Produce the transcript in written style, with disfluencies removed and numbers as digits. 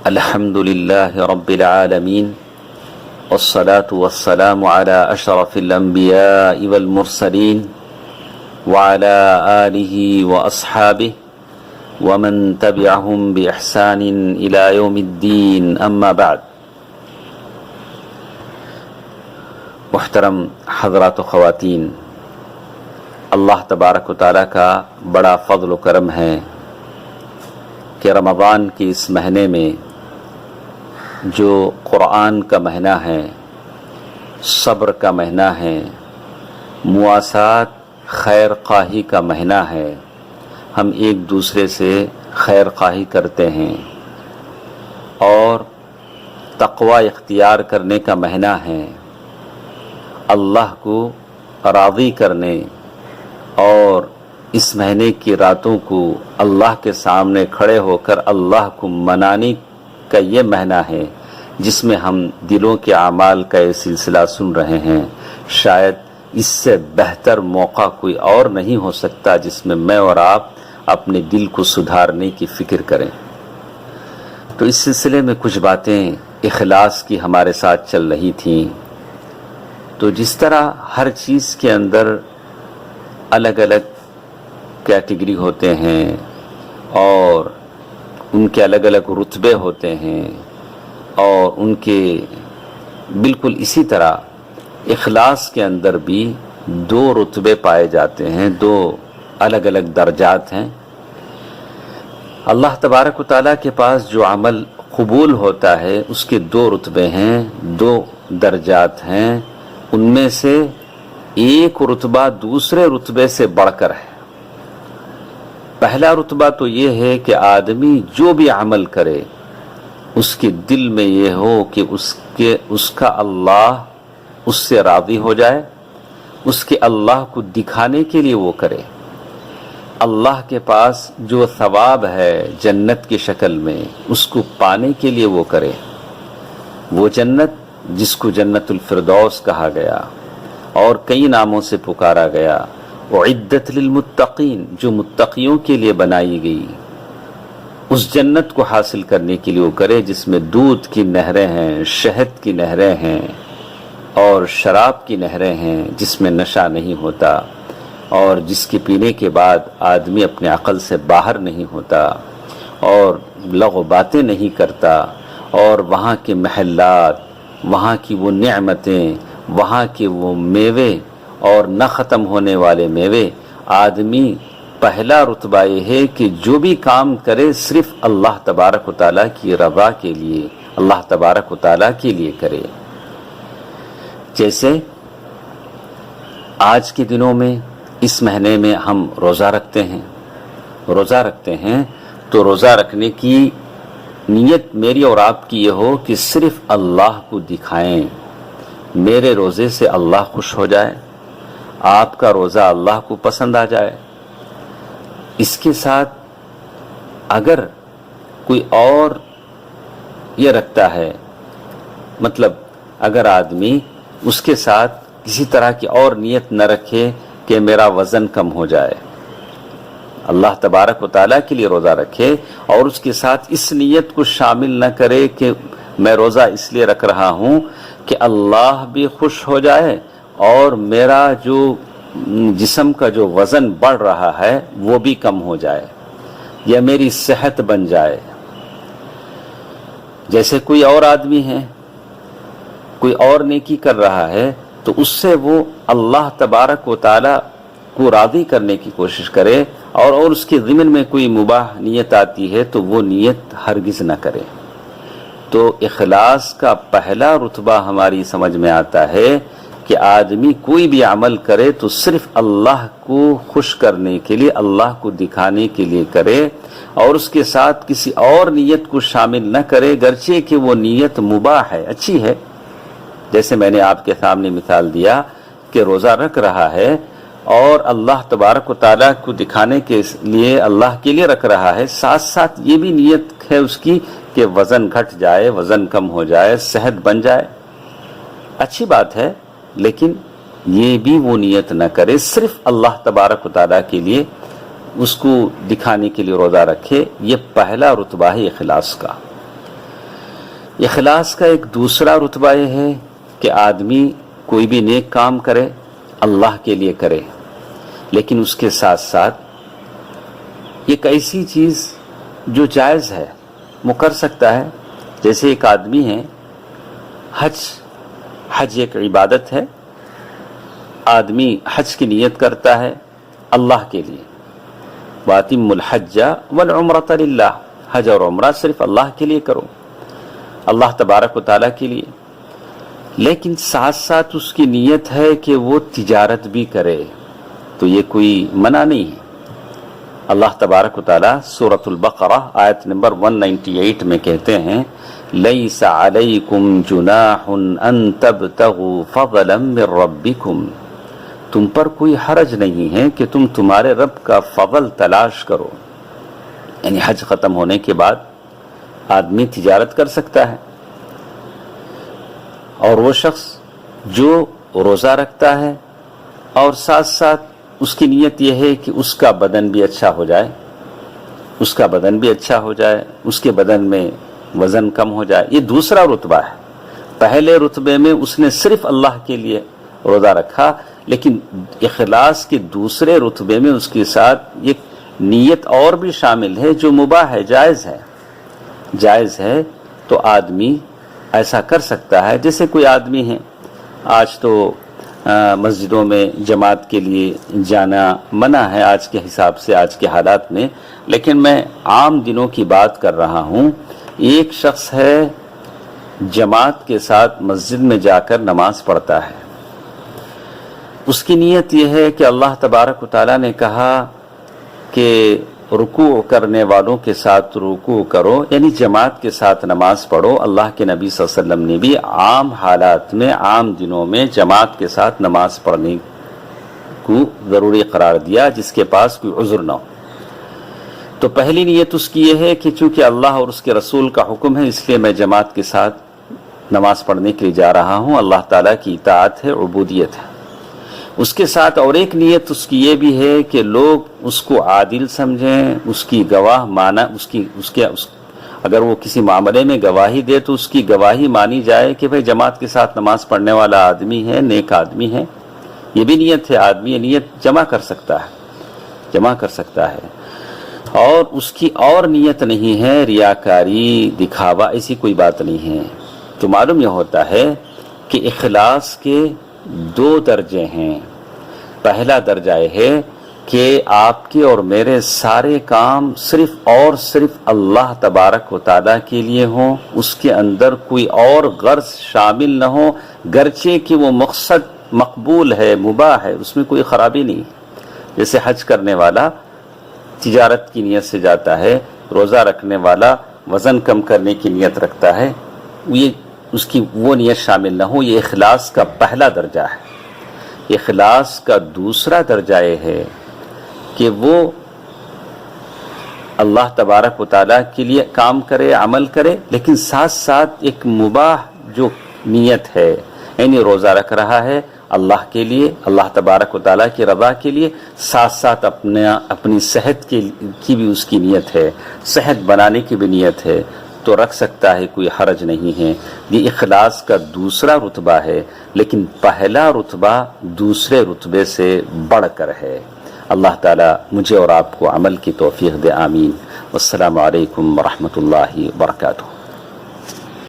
الحمد لله رب العالمين والصلاة والسلام على أشرف الأنبياء والمرسلين وعلى آله وأصحابه ومن تبعهم بإحسان إلى يوم الدين أما بعد. محترم حضرات و خواتین، اللہ تبارک و تعالیٰ کا بڑا فضل و کرم ہے کہ رمضان کے اس مہینے میں جو قرآن کا مہینہ ہے، صبر کا مہینہ ہے، مواسات خیر خواہی کا مہینہ ہے، ہم ایک دوسرے سے خیر خواہی کرتے ہیں اور تقوی اختیار کرنے کا مہینہ ہے، اللہ کو راضی کرنے اور اس مہینے کی راتوں کو اللہ کے سامنے کھڑے ہو کر اللہ کو منانے کا یہ مہینہ ہے جس میں ہم دلوں کے اعمال کا یہ سلسلہ سن رہے ہیں. شاید اس سے بہتر موقع کوئی اور نہیں ہو سکتا جس میں میں اور آپ اپنے دل کو سدھارنے کی فکر کریں. تو اس سلسلے میں کچھ باتیں اخلاص کی ہمارے ساتھ چل رہی تھیں. تو جس طرح ہر چیز کے اندر الگ الگ کیٹیگری ہوتے ہیں اور ان کے الگ الگ رتبے ہوتے ہیں، اور ان کے بالکل اسی طرح اخلاص کے اندر بھی دو رتبے پائے جاتے ہیں، دو الگ الگ درجات ہیں. اللہ تبارک و تعالیٰ کے پاس جو عمل قبول ہوتا ہے اس کے دو رتبے ہیں، دو درجات ہیں. ان میں سے ایک رتبہ دوسرے رتبے سے بڑھ کر ہے. پہلا رتبہ تو یہ ہے کہ آدمی جو بھی عمل کرے اس کے دل میں یہ ہو کہ اس کا اللہ اس سے راضی ہو جائے، اس کے اللہ کو دکھانے کے لیے وہ کرے. اللہ کے پاس جو ثواب ہے جنت کی شکل میں اس کو پانے کے لیے وہ کرے. وہ جنت جس کو جنت الفردوس کہا گیا اور کئی ناموں سے پکارا گیا، اعدت للمتقین، جو متقیوں کے لیے بنائی گئی، اس جنت کو حاصل کرنے کے لیے وہ کرے جس میں دودھ کی نہریں ہیں، شہد کی نہریں ہیں اور شراب کی نہریں ہیں، جس میں نشہ نہیں ہوتا اور جس کے پینے کے بعد آدمی اپنے عقل سے باہر نہیں ہوتا اور لغو باتیں نہیں کرتا. اور وہاں کے محلات، وہاں کی وہ نعمتیں، وہاں کے وہ میوے اور نہ ختم ہونے والے میوے. آدمی پہلا رتبہ یہ ہے کہ جو بھی کام کرے صرف اللہ تبارک و تعالیٰ کی رضا کے لیے، اللہ تبارک و تعالیٰ کے لیے کرے. جیسے آج کے دنوں میں اس مہینے میں ہم روزہ رکھتے ہیں تو روزہ رکھنے کی نیت میری اور آپ کی یہ ہو کہ صرف اللہ کو دکھائیں. میرے روزے سے اللہ خوش ہو جائے، آپ کا روزہ اللہ کو پسند آ جائے. اس کے ساتھ اگر کوئی اور یہ رکھتا ہے، مطلب اگر آدمی اس کے ساتھ کسی طرح کی اور نیت نہ رکھے کہ میرا وزن کم ہو جائے، اللہ تبارک و تعالیٰ کے لیے روزہ رکھے اور اس کے ساتھ اس نیت کو شامل نہ کرے کہ میں روزہ اس لیے رکھ رہا ہوں کہ اللہ بھی خوش ہو جائے اور میرا جو جسم کا جو وزن بڑھ رہا ہے وہ بھی کم ہو جائے یا میری صحت بن جائے. جیسے کوئی اور آدمی ہے، کوئی اور نیکی کر رہا ہے تو اس سے وہ اللہ تبارک و تعالیٰ کو راضی کرنے کی کوشش کرے، اور اس کے ضمن میں کوئی مباح نیت آتی ہے تو وہ نیت ہرگز نہ کرے. تو اخلاص کا پہلا رتبہ ہماری سمجھ میں آتا ہے کہ آدمی کوئی بھی عمل کرے تو صرف اللہ کو خوش کرنے کے لیے، اللہ کو دکھانے کے لیے کرے اور اس کے ساتھ کسی اور نیت کو شامل نہ کرے، گرچہ کہ وہ نیت مباح ہے، اچھی ہے. جیسے میں نے آپ کے سامنے مثال دیا کہ روزہ رکھ رہا ہے اور اللہ تبارک و تعالیٰ کو دکھانے کے لیے، اللہ کے لیے رکھ رہا ہے، ساتھ ساتھ یہ بھی نیت ہے اس کی کہ وزن گھٹ جائے، وزن کم ہو جائے، صحت بن جائے. اچھی بات ہے، لیکن یہ بھی وہ نیت نہ کرے، صرف اللہ تبارک و تعالیٰ کے لیے اس کو دکھانے کے لیے روزہ رکھے. یہ پہلا رتبہ ہے اخلاص کا. اخلاص کا ایک دوسرا رتبہ یہ ہے کہ آدمی کوئی بھی نیک کام کرے اللہ کے لیے کرے، لیکن اس کے ساتھ ساتھ ایک ایسی چیز جو جائز ہے وہ کر سکتا ہے. جیسے ایک آدمی ہے، حج ایک عبادت ہے، آدمی حج کی نیت کرتا ہے اللہ کے لیے. وَأَتِمُّ الْحَجَّ وَالْعُمْرَةَ لِلَّهِ، حج اور عمرہ صرف اللہ کے لیے کرو، اللہ تبارک و تعالیٰ کے لیے. لیکن ساتھ ساتھ اس کی نیت ہے کہ وہ تجارت بھی کرے، تو یہ کوئی منع نہیں ہے. اللہ تبارک و تعالیٰ سورۃ البقرہ آیت نمبر 198 میں کہتے ہیں لَيْسَ عَلَيْكُمْ جُنَاحٌ أَن تَبْتَغُوا فَضْلًا مِّن رَّبِّكُمْ، تم پر کوئی حرج نہیں ہے کہ تم تمہارے رب کا فضل تلاش کرو. یعنی حج ختم ہونے کے بعد آدمی تجارت کر سکتا ہے. اور وہ شخص جو روزہ رکھتا ہے اور ساتھ ساتھ اس کی نیت یہ ہے کہ اس کا بدن بھی اچھا ہو جائے، اس کا بدن بھی اچھا ہو جائے، اس کے بدن میں وزن کم ہو جائے، یہ دوسرا رتبہ ہے. پہلے رتبے میں اس نے صرف اللہ کے لیے روزہ رکھا، لیکن اخلاص کے دوسرے رتبے میں اس کے ساتھ ایک نیت اور بھی شامل ہے جو مباح ہے، جائز ہے. تو آدمی ایسا کر سکتا ہے. جیسے کوئی آدمی ہے، آج تو مسجدوں میں جماعت کے لیے جانا منع ہے آج کے حساب سے، آج کے حالات میں، لیکن میں عام دنوں کی بات کر رہا ہوں. ایک شخص ہے جماعت کے ساتھ مسجد میں جا کر نماز پڑھتا ہے. اس کی نیت یہ ہے کہ اللہ تبارک و تعالیٰ نے کہا کہ رکوع کرنے والوں کے ساتھ رکوع کرو، یعنی جماعت کے ساتھ نماز پڑھو. اللہ کے نبی صلی اللہ علیہ وسلم نے بھی عام حالات میں، عام دنوں میں جماعت کے ساتھ نماز پڑھنے کو ضروری قرار دیا جس کے پاس کوئی عذر نہ ہو. تو پہلی نیت اس کی یہ ہے کہ چونکہ اللہ اور اس کے رسول کا حکم ہے اس لیے میں جماعت کے ساتھ نماز پڑھنے کے لیے جا رہا ہوں، اللہ تعالیٰ کی اطاعت ہے، عبودیت ہے. اس کے ساتھ اور ایک نیت اس کی یہ بھی ہے کہ لوگ اس کو عادل سمجھیں، اس کی گواہ مانا، اگر وہ کسی معاملے میں گواہی دے تو اس کی گواہی مانی جائے کہ بھئی جماعت کے ساتھ نماز پڑھنے والا آدمی ہے، نیک آدمی ہے. یہ بھی نیت ہے، آدمی یہ نیت جمع کر سکتا ہے. اور اس کی اور نیت نہیں ہے ریاکاری، دکھاوا، ایسی کوئی بات نہیں ہے. تو معلوم یہ ہوتا ہے کہ اخلاص کے دو درجے ہیں. پہلا درجہ یہ ہے کہ آپ کے اور میرے سارے کام صرف اور صرف اللہ تبارک و تعالیٰ کے لیے ہوں، اس کے اندر کوئی اور غرض شامل نہ ہو، گرچہ کہ وہ مقصد مقبول ہے، مباح ہے، اس میں کوئی خرابی نہیں. جیسے حج کرنے والا تجارت کی نیت سے جاتا ہے، روزہ رکھنے والا وزن کم کرنے کی نیت رکھتا ہے، اس کی وہ نیت شامل نہ ہو. یہ اخلاص کا پہلا درجہ ہے. اخلاص کا دوسرا درجہ یہ ہے کہ وہ اللہ تبارک و تعالیٰ کے لیے کام کرے، عمل کرے، لیکن ساتھ ساتھ ایک مباح جو نیت ہے، یعنی روزہ رکھ رہا ہے اللہ کے لیے، اللہ تبارک و تعالیٰ کی رضا کے لیے، ساتھ ساتھ اپنی صحت کی بھی اس کی نیت ہے، صحت بنانے کی بھی نیت ہے، تو رکھ سکتا ہے، کوئی حرج نہیں ہے. یہ اخلاص کا دوسرا رتبہ ہے، لیکن پہلا رتبہ دوسرے رتبے سے بڑھ کر ہے. اللہ تعالیٰ مجھے اور آپ کو عمل کی توفیق دے، آمین. والسلام علیکم ورحمۃ اللہ وبرکاتہ.